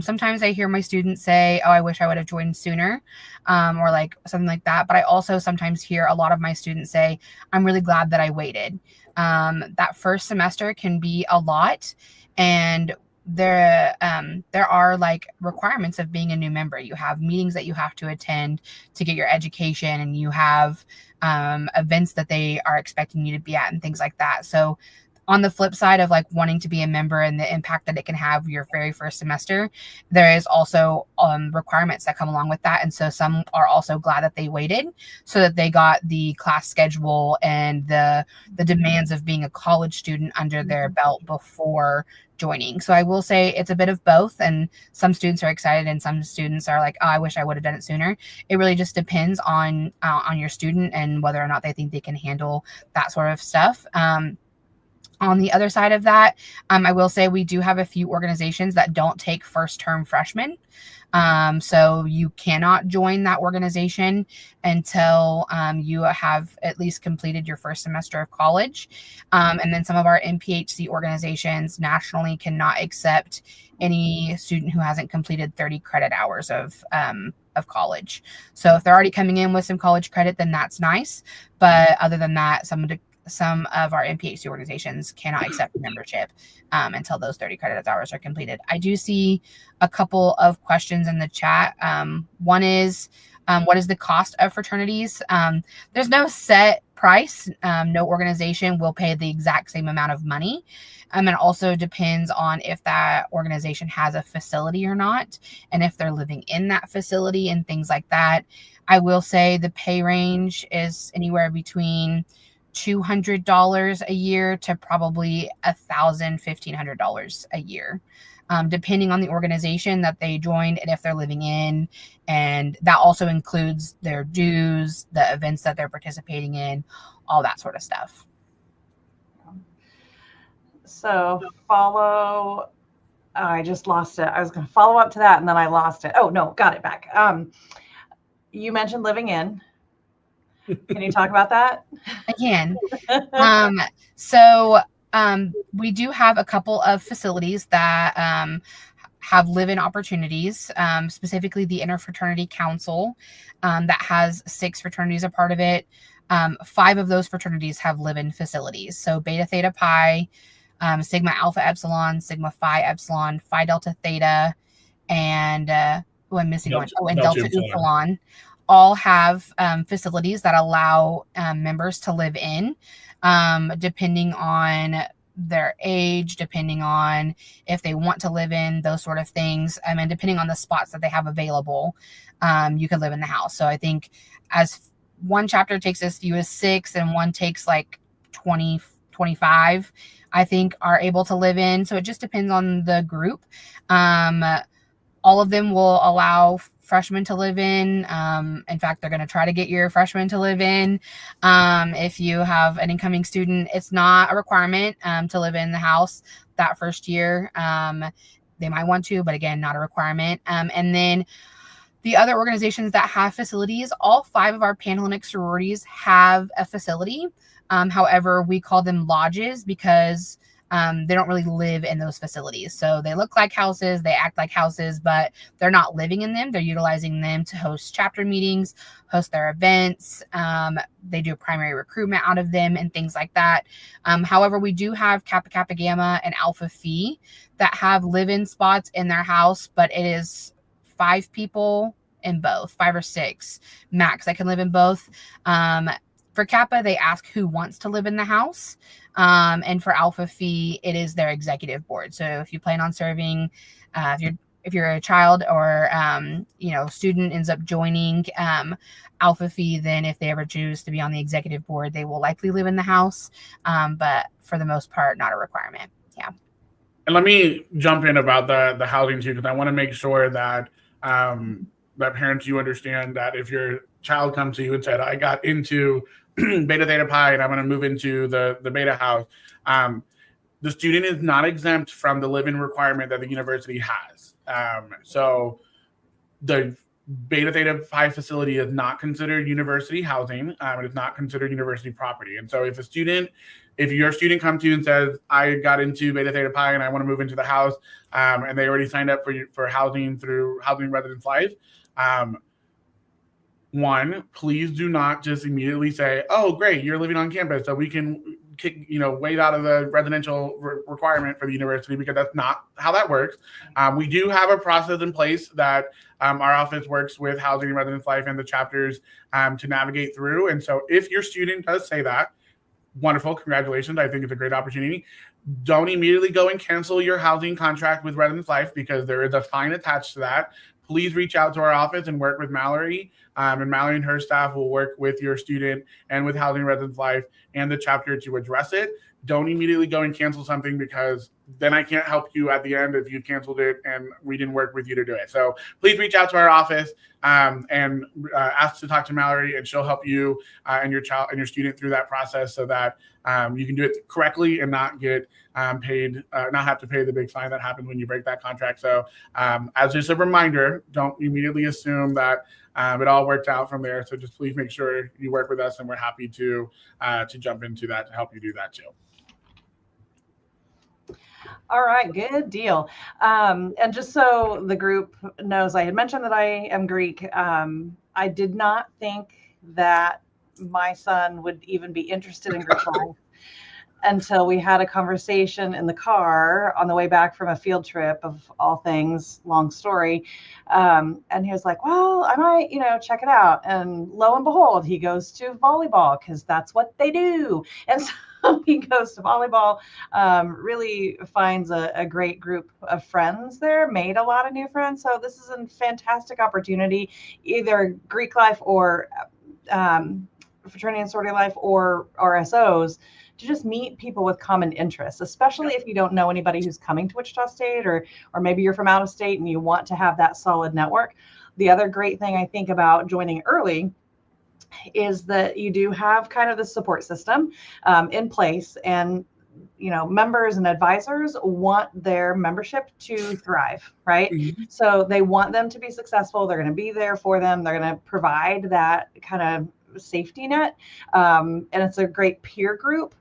Speaker 3: Sometimes I hear my students say, oh, I wish I would have joined sooner, or like something like that. But I also sometimes hear a lot of my students say, I'm really glad that I waited. That first semester can be a lot, and there are like requirements of being a new member. You have meetings that you have to attend to get your education, and you have events that they are expecting you to be at and things like that. So on the flip side of like wanting to be a member and the impact that it can have your very first semester, there is also requirements that come along with that. And so some are also glad that they waited so that they got the class schedule and the demands of being a college student under their belt before joining. So I will say it's a bit of both, and some students are excited and some students are like, oh, I wish I would have done it sooner. It really just depends on your student and whether or not they think they can handle that sort of stuff. On the other side of that, I will say we do have a few organizations that don't take first-term freshmen. So you cannot join that organization until you have at least completed your first semester of college. And then some of our NPHC organizations nationally cannot accept any student who hasn't completed 30 credit hours of college. So if they're already coming in with some college credit, then that's nice. But other than that, some of our NPHC organizations cannot accept membership until those 30 credit hours are completed. I do see a couple of questions in the chat. One is, what is the cost of fraternities? There's no set price. No organization will pay the exact same amount of money. And it also depends on if that organization has a facility or not, and if they're living in that facility and things like that. I will say the pay range is anywhere between $200 a year to probably $1,000, $1,500 a year, depending on the organization that they joined and if they're living in. And that also includes their dues, the events that they're participating in, all that sort of stuff.
Speaker 1: So I just lost it. I was going to follow up to that and then I lost it. Oh, no, got it back. You mentioned living in. Can you talk about that?
Speaker 3: I can. So we do have a couple of facilities that have live-in opportunities, specifically the Interfraternity Council that has 6 fraternities a part of it. 5 of those fraternities have live-in facilities. So Beta Theta Pi, Sigma Alpha Epsilon, Sigma Phi Epsilon, Phi Delta Theta, and I'm missing one. Oh, and Delta Upsilon. All have facilities that allow members to live in, depending on their age, depending on if they want to live in, those sort of things, and depending on the spots that they have available, you can live in the house. So I think as one chapter takes as few as 6 and one takes like 20, 25, I think are able to live in. So it just depends on the group. All of them will allow freshmen to live in. In fact, they're going to try to get your freshmen to live in. If you have an incoming student, it's not a requirement to live in the house that first year. They might want to, but again, not a requirement. And then the other organizations that have facilities, all 5 of our Panhellenic sororities have a facility. However, we call them lodges because they don't really live in those facilities. So they look like houses, they act like houses, but they're not living in them. They're utilizing them to host chapter meetings, host their events. They do primary recruitment out of them and things like that. However, we do have Kappa Kappa Gamma and Alpha Phi that have live-in spots in their house, but it is 5 people in both, 5 or 6 max that can live in both. For Kappa, they ask who wants to live in the house. And for Alpha Phi, it is their executive board. So if you plan on serving, if you're a child or student ends up joining Alpha Phi, then if they ever choose to be on the executive board, they will likely live in the house. But for the most part, not a requirement. Yeah.
Speaker 2: And let me jump in about the housing too, because I want to make sure that that parents, you understand that if your child comes to you and said, I got into Beta Theta Pi and I'm going to move into the Beta house, the student is not exempt from the live-in requirement that the university has. So the Beta Theta Pi facility is not considered university housing. It is not considered university property. And so if your student comes to you and says, I got into Beta Theta Pi and I want to move into the house, and they already signed up for housing through Housing Residence Life, one, please do not just immediately say, oh, great, you're living on campus, so we can wait out of the residential requirement for the university, because that's not how that works. We do have a process in place that our office works with Housing and Residence Life and the chapters to navigate through. And so if your student does say that, wonderful, congratulations. I think it's a great opportunity. Don't immediately go and cancel your housing contract with Residence Life, because there is a fine attached to that. Please reach out to our office and work with Mallory And Mallory and her staff will work with your student and with Housing Residence Life and the chapter to address it. Don't immediately go and cancel something, because then I can't help you at the end if you canceled it and we didn't work with you to do it. So please reach out to our office and ask to talk to Mallory, and she'll help you and your child and your student through that process, so that you can do it correctly and not get paid, not have to pay the big fine that happens when you break that contract. So as just a reminder, don't immediately assume that it all worked out from there. So just please make sure you work with us, and we're happy to jump into that to help you do that too.
Speaker 1: All right, good deal. And just so the group knows, I had mentioned that I am Greek. I did not think that my son would even be interested in Greek life until we had a conversation in the car on the way back from a field trip, of all things, long story. And he was like, well, I might, check it out. And lo and behold, he goes to volleyball, because that's what they do. And so he goes to volleyball, really finds a great group of friends there, made a lot of new friends. So this is a fantastic opportunity, either Greek life or fraternity and sorority life or RSOs, to just meet people with common interests, especially if you don't know anybody who's coming to Wichita State, or maybe you're from out of state and you want to have that solid network. The other great thing I think about joining early is that you do have kind of the support system in place, and members and advisors want their membership to thrive, right? Mm-hmm. So they want them to be successful. They're going to be there for them. They're going to provide that kind of safety net, and it's a great peer group.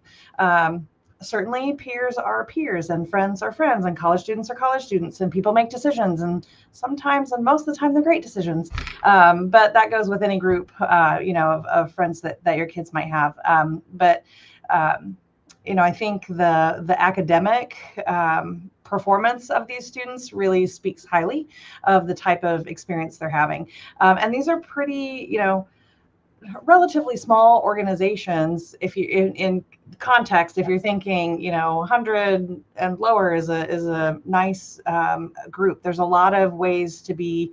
Speaker 1: Certainly peers are peers, and friends are friends, and college students are college students, and people make decisions, and sometimes, and most of the time, they're great decisions. But that goes with any group, of friends that your kids might have. I think the academic performance of these students really speaks highly of the type of experience they're having. And these are pretty, relatively small organizations. If you in context, if you're thinking 100 and lower is a nice group. There's a lot of ways to be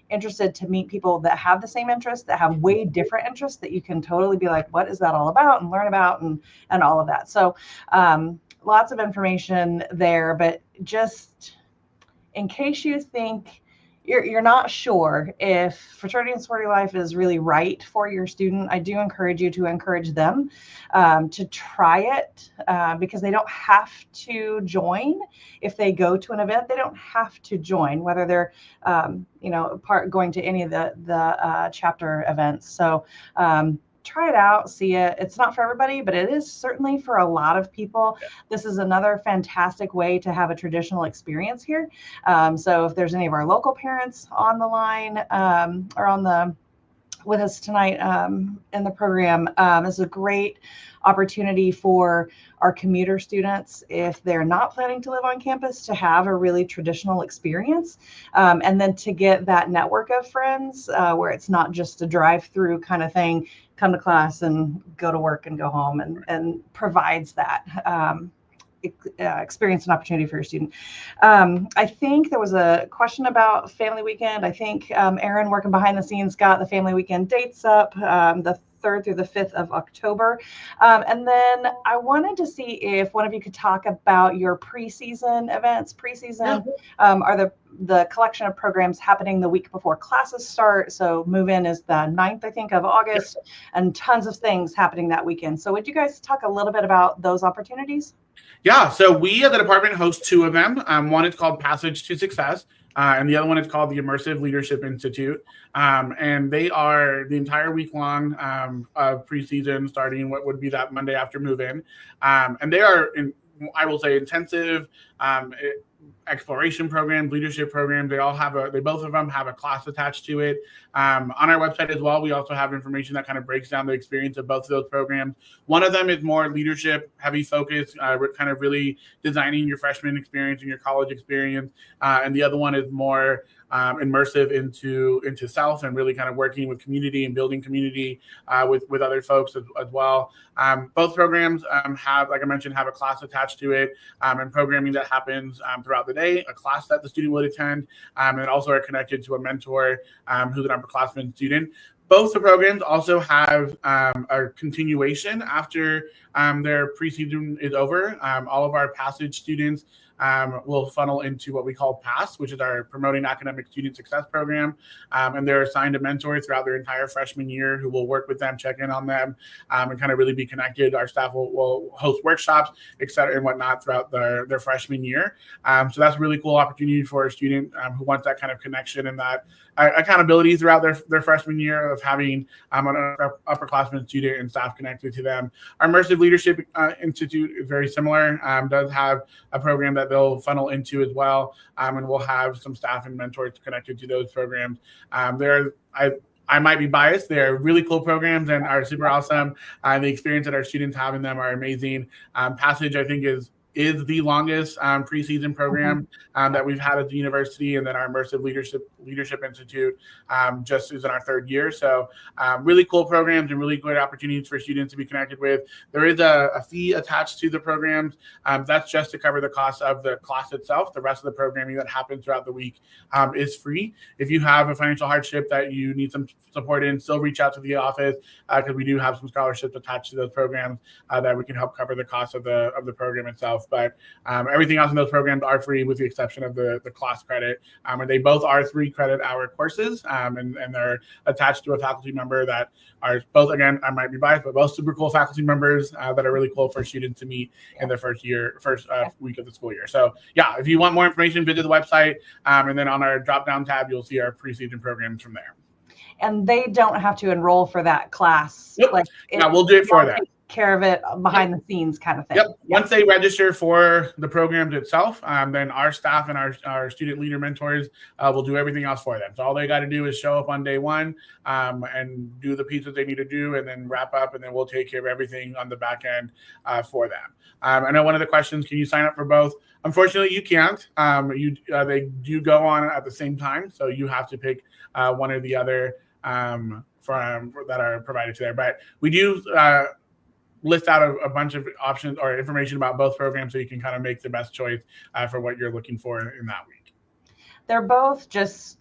Speaker 1: interested, to meet people that have the same interests, that have way different interests, that you can totally be like, what is that all about, and learn about, and all of that. So lots of information there, but just in case you think you're not sure if fraternity and sorority life is really right for your student, I do encourage you to encourage them to try it, because they don't have to join. If they go to an event, they don't have to join, whether they're going to any of the chapter events. So try it out, see it. It's not for everybody, but it is certainly for a lot of people. Yeah. This is another fantastic way to have a traditional experience here. So if there's any of our local parents on the line or with us tonight in the program, this is a great opportunity for our commuter students, if they're not planning to live on campus, to have a really traditional experience, and then to get that network of friends where it's not just a drive-through kind of thing, come to class and go to work and go home, and provides that experience and opportunity for your student. I think there was a question about Family Weekend. I think Erin, working behind the scenes, got the Family Weekend dates up, the 3rd through the 5th of October. And then I wanted to see if one of you could talk about your preseason events. Preseason are the collection of programs happening the week before classes start. So move-in is the 9th, I think, of August, and tons of things happening that weekend. So would you guys talk a little bit about those opportunities?
Speaker 2: Yeah, so we at the department host 2 of them. One is called Passage to Success, and the other one is called the Immersive Leadership Institute. And they are the entire week long of preseason, starting what would be that Monday after move-in. And they are, I will say, intensive exploration programs, leadership programs. Both of them have a class attached to it. On our website as well, we also have information that kind of breaks down the experience of both of those programs. One of them is more leadership heavy focus, kind of really designing your freshman experience and your college experience. And the other one is more immersive into self, and really kind of working with community and building community with other folks as well. Both programs have, like I mentioned, have a class attached to it, and programming that happens throughout the day, a class that the student would attend, and also are connected to a mentor who's an upperclassman student. both the programs also have a continuation after their preseason is over. All of our Passage students will funnel into what we call PASS, which is our Promoting Academic Student Success program. And they're assigned a mentor throughout their entire freshman year who will work with them, check in on them, and kind of really be connected. Our staff will host workshops, et cetera, and whatnot throughout their freshman year. So that's a really cool opportunity for a student who wants that kind of connection and that accountability throughout their freshman year of having an upperclassman student and staff connected to them. Our Immersive Leadership Institute is very similar, does have a program that they'll funnel into as well, and we'll have some staff and mentors connected to those programs. I might be biased. They're really cool programs and are super awesome. The experience that our students have in them are amazing. Passage, I think, is the longest preseason program that we've had at the university, and then our Immersive Leadership Institute just is in our third year. So really cool programs and really great opportunities for students to be connected with. There is a fee attached to the programs. That's just to cover the cost of the class itself. The rest of the programming that happens throughout the week is free. If you have a financial hardship that you need some support in, still reach out to the office because we do have some scholarships attached to those programs that we can help cover the cost of the program itself. But everything else in those programs are free with the exception of the class credit. And they both are 3 credit hour courses, and they're attached to a faculty member that are both, again, I might be biased, but both super cool faculty members that are really cool for students to meet in the first week of the school year. So yeah, if you want more information, visit the website, and then on our drop-down tab, you'll see our preseason programs from there.
Speaker 1: And they don't have to enroll for that class.
Speaker 2: Yep. We'll do it for them.
Speaker 1: Care of it behind the scenes kind of thing.
Speaker 2: Yep. Once they register for the programs itself, then our staff and our student leader mentors will do everything else for them. So all they got to do is show up on day one and do the pieces they need to do, and then wrap up, and then we'll take care of everything on the back end for them. I know one of the questions, can you sign up for both? Unfortunately, you can't. They do go on at the same time, so you have to pick one or the other that are provided to there. But we do list out a bunch of options or information about both programs so you can kind of make the best choice for what you're looking for in that week.
Speaker 1: They're both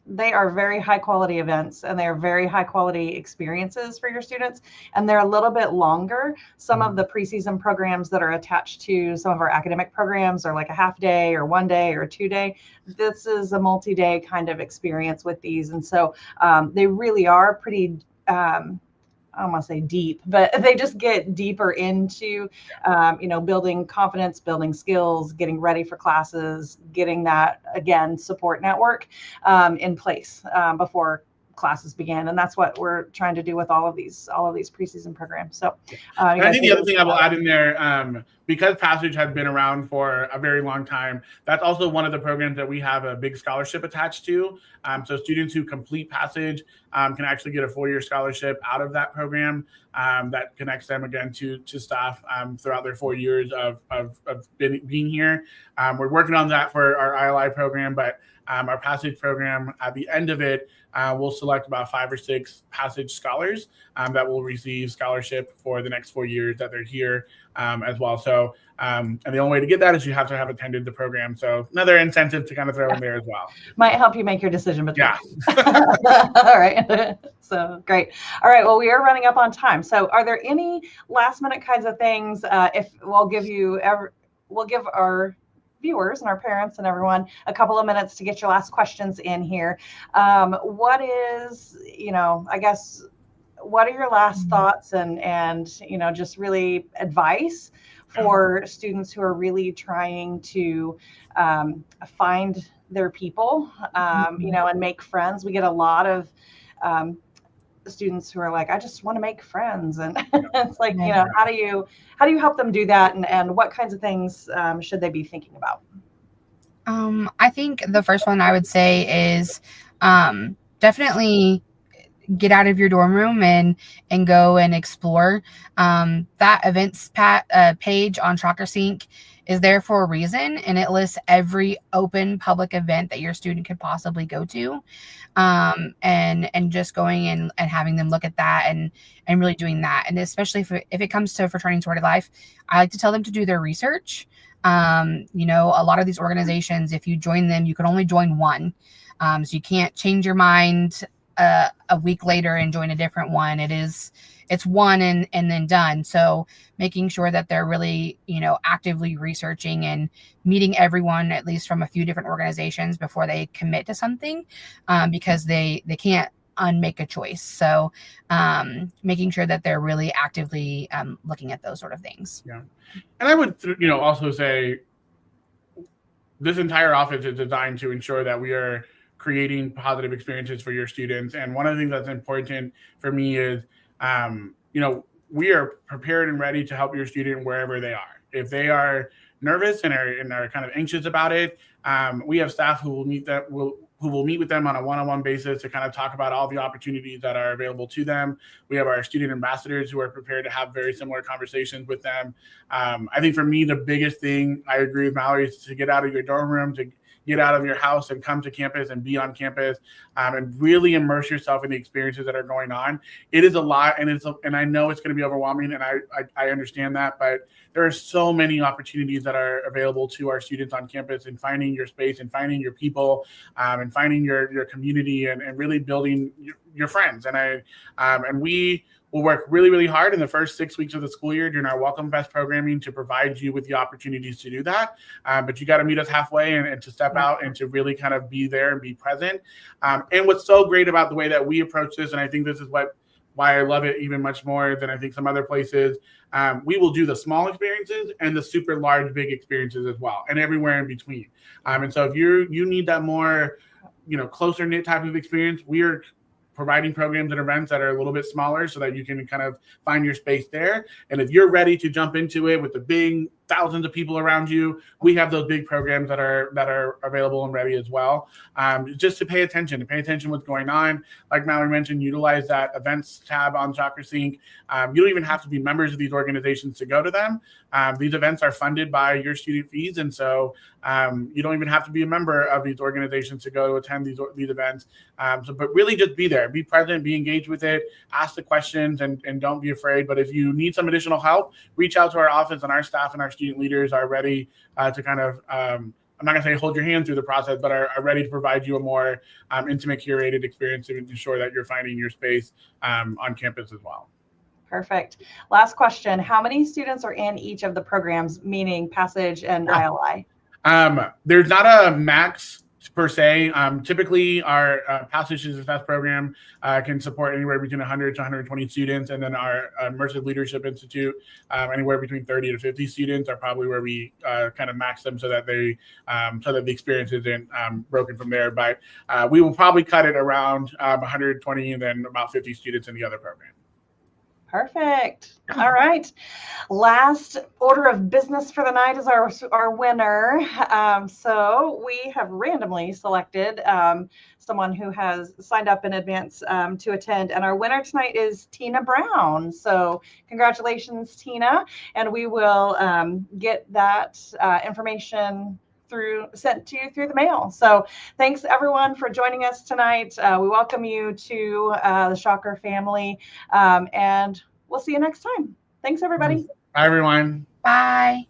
Speaker 1: they are very high quality events, and they're very high quality experiences for your students. And they're a little bit longer. Some of the preseason programs that are attached to some of our academic programs are like a half day or 1 day or 2 day. This is a multi-day kind of experience with these. And so they really are pretty, I don't want to say deep, but they just get deeper into, building confidence, building skills, getting ready for classes, getting that, again, support network in place before classes begin. And that's what we're trying to do with all of these preseason programs. So
Speaker 2: I think the other thing I will add in there, because Passage has been around for a very long time, that's also one of the programs that we have a big scholarship attached to. So students who complete Passage can actually get a 4-year scholarship out of that program that connects them again to staff throughout their 4 years of being here. We're working on that for our ILI program, but our Passage program, at the end of it, we'll select about 5 or 6 Passage scholars that will receive scholarship for the next 4 years that they're here as well. So, and the only way to get that is you have to have attended the program. So another incentive to kind of throw in there as well.
Speaker 1: Might help you make your decision. But
Speaker 2: yeah.
Speaker 1: All right. So great. All right. Well, we are running up on time. So are there any last minute kinds of things? If we'll give our viewers and our parents and everyone a couple of minutes to get your last questions in here. What is, I guess, what are your last thoughts and just really advice for students who are really trying to find their people, and make friends? We get a lot of students who are like, I just want to make friends, and it's like, how do you help them do that, and what kinds of things should they be thinking about?
Speaker 3: I think the first one I would say is definitely get out of your dorm room and go and explore. That events page on ShockerSync is there for a reason, and it lists every open public event that your student could possibly go to. And just going in and having them look at that and really doing that. And especially if it comes to fraternity and sorority life, I like to tell them to do their research. A lot of these organizations, if you join them, you can only join one. So you can't change your mind a week later and join a different one. It's one and then done. So making sure that they're really, actively researching and meeting everyone, at least from a few different organizations, before they commit to something, because they can't unmake a choice. So making sure that they're really actively looking at those sort of things.
Speaker 2: Yeah. And I would, also say this entire office is designed to ensure that we are creating positive experiences for your students. And one of the things that's important for me is, we are prepared and ready to help your student wherever they are. If they are nervous and are kind of anxious about it, we have staff who will meet with them on a one-on-one basis to kind of talk about all the opportunities that are available to them. We have our student ambassadors who are prepared to have very similar conversations with them. I think for me, the biggest thing, I agree with Mallory, is to get out of your dorm room, to get out of your house and come to campus and be on campus, and really immerse yourself in the experiences that are going on. It is a lot, and I know it's going to be overwhelming, and I understand that, but there are so many opportunities that are available to our students on campus, and finding your space and finding your people, and finding your community, and really building your friends. And we will work really, really hard in the first 6 weeks of the school year during our Welcome Fest programming to provide you with the opportunities to do that. But you got to meet us halfway and to step out and to really kind of be there and be present. And what's so great about the way that we approach this, and I think this is why I love it even much more than I think some other places, we will do the small experiences and the super large, big experiences as well, and everywhere in between. And so if you need that more, closer knit type of experience, we are providing programs and events that are a little bit smaller so that you can kind of find your space there. And if you're ready to jump into it with the big thousands of people around you, we have those big programs that are available and ready as well. Just to pay attention what's going on. Like Mallory mentioned, utilize that events tab on ShockerSync. You don't even have to be members of these organizations to go to them. These events are funded by your student fees, and so you don't even have to be a member of these organizations to go to attend these events. But really just be there, be present, be engaged with it, ask the questions, and don't be afraid. But if you need some additional help, reach out to our office, and our staff and our student leaders are ready to kind of, I'm not going to say hold your hand through the process, but are ready to provide you a more intimate, curated experience to ensure that you're finding your space on campus as well.
Speaker 1: Perfect. Last question. How many students are in each of the programs, meaning Passage and ILI?
Speaker 2: There's not a max per se. Typically, our Passage to Success program can support anywhere between 100 to 120 students, and then our Immersive Leadership Institute, anywhere between 30 to 50 students are probably where we kind of max them so that the experience isn't broken from there. But we will probably cut it around 120 and then about 50 students in the other program.
Speaker 1: Perfect. All right. Last order of business for the night is our winner. So we have randomly selected someone who has signed up in advance to attend. And our winner tonight is Tina Brown. So congratulations, Tina. And we will get that information sent to you through the mail. So thanks everyone for joining us tonight. We welcome you to the Shocker family, and we'll see you next time. Thanks everybody.
Speaker 2: Bye everyone.
Speaker 3: Bye.